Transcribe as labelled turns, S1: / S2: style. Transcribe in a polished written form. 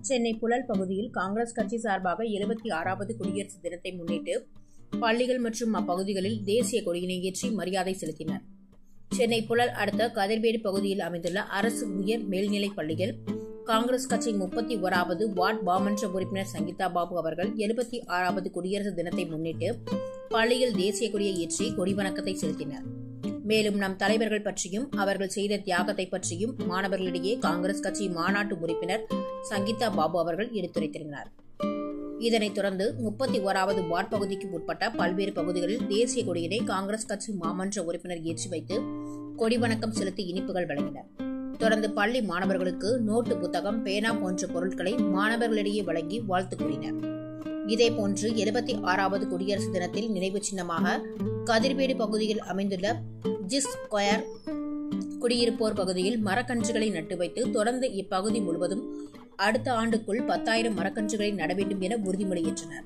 S1: சென்னை புழல் பகுதியில் காங்கிரஸ் கட்சி சார்பாக 76வது குடியரசு தினத்தை முன்னிட்டு பள்ளிகள் மற்றும் அப்பகுதிகளில் தேசிய கொடியினை ஏற்றி மரியாதை செலுத்தினர். சென்னை புழல் அடுத்த கதிர்வேடு பகுதியில் அமைந்துள்ள அரசு உயர் மேல்நிலைப் பள்ளியில் காங்கிரஸ் கட்சி 31வது வார்டு மாமன்ற உறுப்பினர் சங்கீதா பாபு அவர்கள் 76வது குடியரசு தினத்தை முன்னிட்டு பள்ளியில் தேசிய கொடியை ஏற்றி கொடிவணக்கத்தை செலுத்தினர். மேலும் நம் தலைவர்கள் பற்றியும் அவர்கள் செய்த தியாகத்தை பற்றியும் மாணவர்களிடையே காங்கிரஸ் கட்சி மாநாட்டு உறுப்பினர் சங்கீதா பாபு அவர்கள் எடுத்துரைத்திருந்தார். இதனைத் தொடர்ந்து 31வது வார்டு பகுதிக்கு உட்பட்ட பல்வேறு பகுதிகளில் தேசிய கொடியினை காங்கிரஸ் கட்சி மாமன்ற உறுப்பினர் ஏற்றி வைத்து கொடிவணக்கம் செலுத்தி இனிப்புகள் வழங்கினர். தொடர்ந்து பள்ளி மாணவர்களுக்கு நோட்டு புத்தகம், பேனா போன்ற பொருட்களை மாணவர்களிடையே வழங்கி வாழ்த்து கூறினர். இதேபோன்று 76வது குடியரசு தினத்தில் நினைவு சின்னமாக கதிர்வேடு பகுதியில் அமைந்துள்ள ஜிஸ் ஸ்கொயர் குடியிருப்போர் பகுதியில் மரக்கன்றுகளை நட்டு வைத்து தொடர்ந்து இப்பகுதி முழுவதும் அடுத்த ஆண்டுக்குள் 10,000 மரக்கன்றுகளை நட வேண்டும் என உறுதிமொழி ஏற்றனர்.